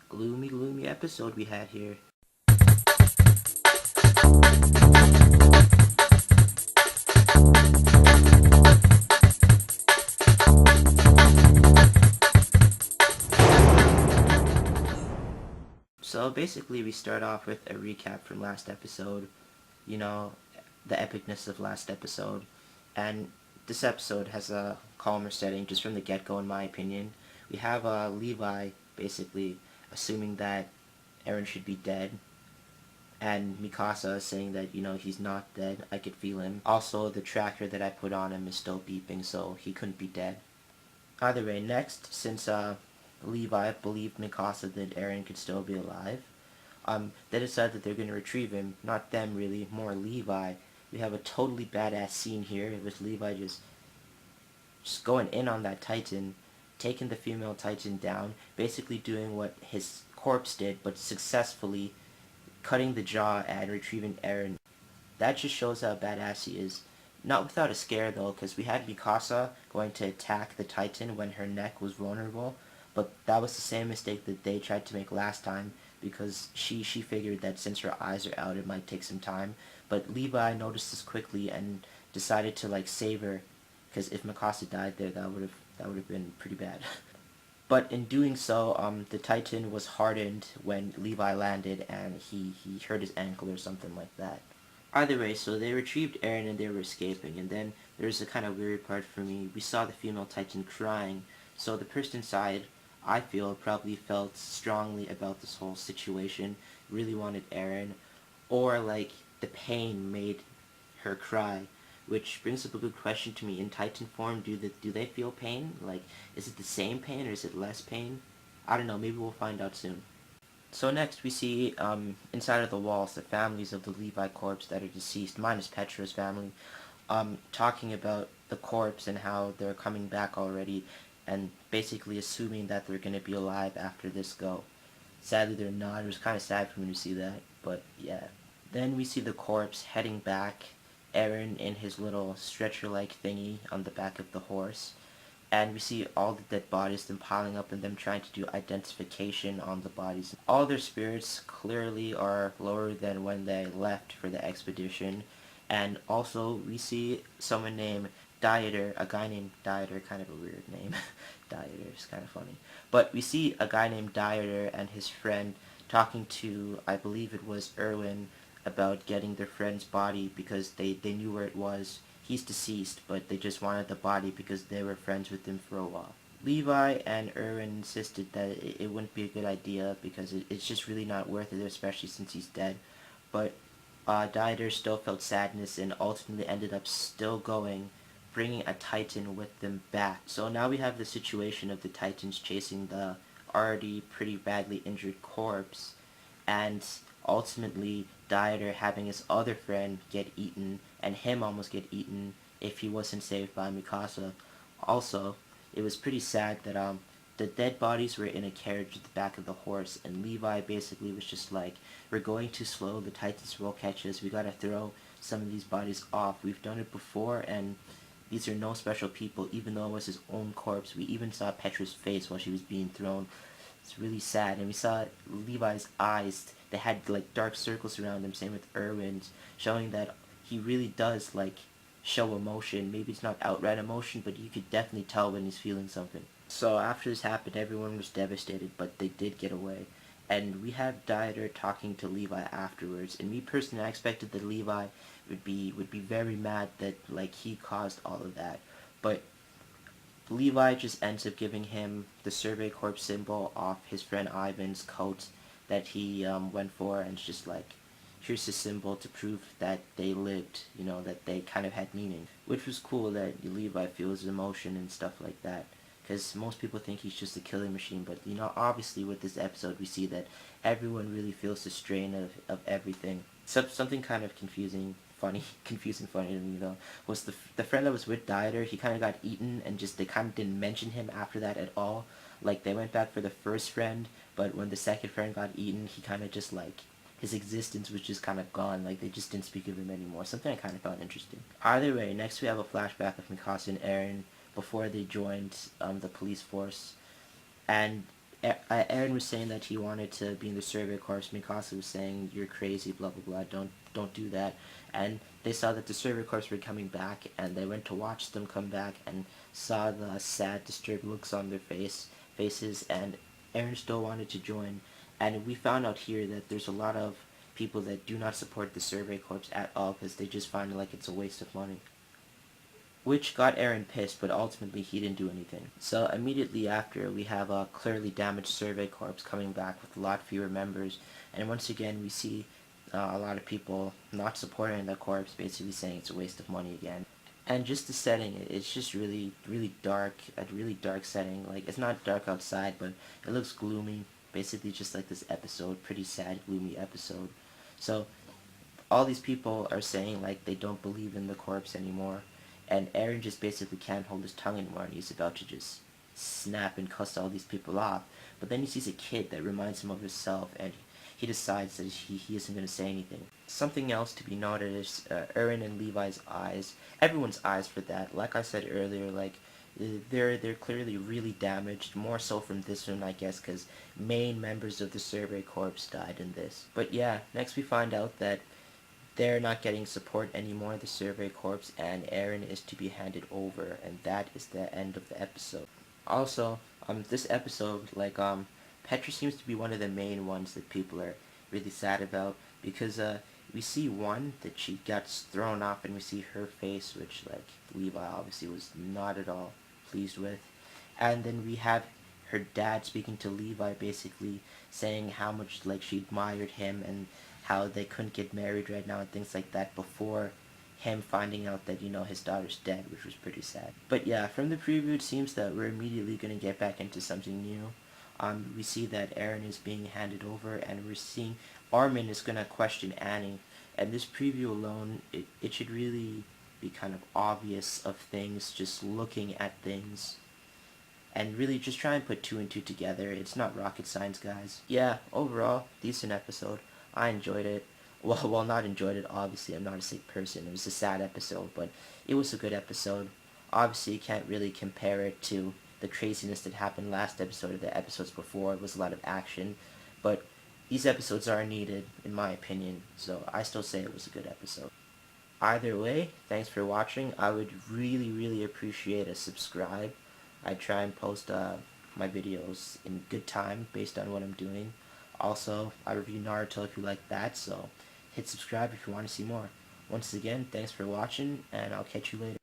gloomy episode we had here. So basically we start off with a recap from last episode, you know, the epicness of last episode, and this episode has a calmer setting just from the get-go in my opinion. We have Levi basically assuming that Eren should be dead, and Mikasa saying that, he's not dead, I could feel him. Also, the tracker that I put on him is still beeping, so he couldn't be dead. Either way, next, since Levi believed Mikasa that Eren could still be alive, they decide that they're going to retrieve him. Not them, really, more Levi. We have a totally badass scene here with Levi just going in on that Titan, taking the female Titan down, basically doing what his corpse did, but successfully cutting the jaw and retrieving Eren. That just shows how badass he is. Not without a scare though, because we had Mikasa going to attack the Titan when her neck was vulnerable, but that was the same mistake that they tried to make last time, because she figured that since her eyes are out it might take some time, but Levi noticed this quickly and decided to save her, because if Mikasa died there, that would have been pretty bad. But in doing so, the Titan was hardened when Levi landed, and he hurt his ankle or something like that. Either way, so they retrieved Eren and they were escaping, and then there's a kind of weird part for me. We saw the female Titan crying, so the person inside, I feel, probably felt strongly about this whole situation, really wanted Eren, or the pain made her cry. Which brings up a good question to me. In Titan form, do they feel pain? Is it the same pain or is it less pain? I don't know. Maybe we'll find out soon. So next we see inside of the walls the families of the Levi corpse that are deceased, minus Petra's family, talking about the corpse and how they're coming back already, and basically assuming that they're going to be alive after this go. Sadly they're not. It was kind of sad for me to see that, but yeah. Then we see the corpse heading back, Eren in his little stretcher-like thingy on the back of the horse, and we see all the dead bodies, them piling up and them trying to do identification on the bodies. All their spirits clearly are lower than when they left for the expedition, and also we see someone named Dieter, a guy named Dieter, kind of a weird name. Dieter is kind of funny. But we see a guy named Dieter and his friend talking to, I believe it was Erwin, about getting their friend's body because they knew where it was. He's deceased, but they just wanted the body because they were friends with him for a while. Levi and Erwin insisted that it wouldn't be a good idea because it's just really not worth it, especially since he's dead. But Dieter still felt sadness and ultimately ended up still going, bringing a Titan with them back. So now we have the situation of the Titans chasing the already pretty badly injured corpse, and ultimately Dieter having his other friend get eaten, and him almost get eaten if he wasn't saved by Mikasa. Also, it was pretty sad that the dead bodies were in a carriage at the back of the horse, and Levi basically was just like, we're going too slow, the Titans will catch us, we gotta throw some of these bodies off. We've done it before, and these are no special people, even though it was his own corpse. We even saw Petra's face while she was being thrown. It's really sad. And we saw Levi's eyes. They had dark circles around them. Same with Erwin's, showing that he really does show emotion. Maybe it's not outright emotion, but you could definitely tell when he's feeling something. So after this happened, everyone was devastated, but they did get away. And we had Dieter talking to Levi afterwards. And me personally, I expected that Levi would be very mad that he caused all of that. But Levi just ends up giving him the Survey Corps symbol off his friend Ivan's coat that he went for, and it's just here's the symbol to prove that they lived, that they kind of had meaning. Which was cool that Levi feels emotion and stuff like that. Because most people think he's just a killing machine, but obviously with this episode we see that everyone really feels the strain of everything. Something kind of confusing funny to me though, was the friend that was with Dieter, he kind of got eaten and just they kind of didn't mention him after that at all. They went back for the first friend, but when the second friend got eaten, he kind of just his existence was just kind of gone, they just didn't speak of him anymore. Something I kind of found interesting. Either way, next we have a flashback of Mikasa and Eren before they joined the police force, and Aaron was saying that he wanted to be in the Survey Corps. Mikasa was saying, "You're crazy, blah blah blah. Don't do that." And they saw that the Survey Corps were coming back, and they went to watch them come back, and saw the sad, disturbed looks on their faces. And Aaron still wanted to join. And we found out here that there's a lot of people that do not support the Survey Corps at all because they just find like it's a waste of money. Which got Aaron pissed, but ultimately he didn't do anything. So immediately after, we have a clearly damaged Survey Corps coming back with a lot fewer members, and once again we see a lot of people not supporting the corps, basically saying it's a waste of money again. And just the setting, it's just really, really dark, a really dark setting. Like, it's not dark outside, but it looks gloomy, basically just like this episode, pretty sad, gloomy episode. So all these people are saying like they don't believe in the corps anymore, and Aaron just basically can't hold his tongue anymore, and he's about to just snap and cuss all these people off. But then he sees a kid that reminds him of himself, and he decides that he isn't going to say anything. Something else to be noted is Aaron and Levi's eyes. Everyone's eyes for that. Like I said earlier, like they're clearly really damaged, more so from this one, I guess, because main members of the Survey Corps died in this. But yeah, next we find out that they're not getting support anymore, the Survey Corps, and Aaron is to be handed over, and that is the end of the episode. Also, this episode, like, Petra seems to be one of the main ones that people are really sad about, because, we see one that she gets thrown off, and we see her face, which, like, Levi obviously was not at all pleased with. And then we have her dad speaking to Levi, basically saying how much, like, she admired him, and how they couldn't get married right now and things like that before him finding out that, you know, his daughter's dead, which was pretty sad. But yeah, from the preview it seems that we're immediately going to get back into something new. We see that Aaron is being handed over, and we're seeing Armin is going to question Annie. And this preview alone, it should really be kind of obvious of things, just looking at things. And really just try and put two and two together. It's not rocket science, guys. Yeah, overall, decent episode. I enjoyed it. Well, not enjoyed it, obviously. I'm not a sick person. It was a sad episode, but it was a good episode. Obviously, you can't really compare it to the craziness that happened last episode or the episodes before. It was a lot of action, but these episodes are needed, in my opinion, so I still say it was a good episode. Either way, thanks for watching. I would really, really appreciate a subscribe. I try and post my videos in good time based on what I'm doing. Also, I review Naruto if you like that, so hit subscribe if you want to see more. Once again, thanks for watching, and I'll catch you later.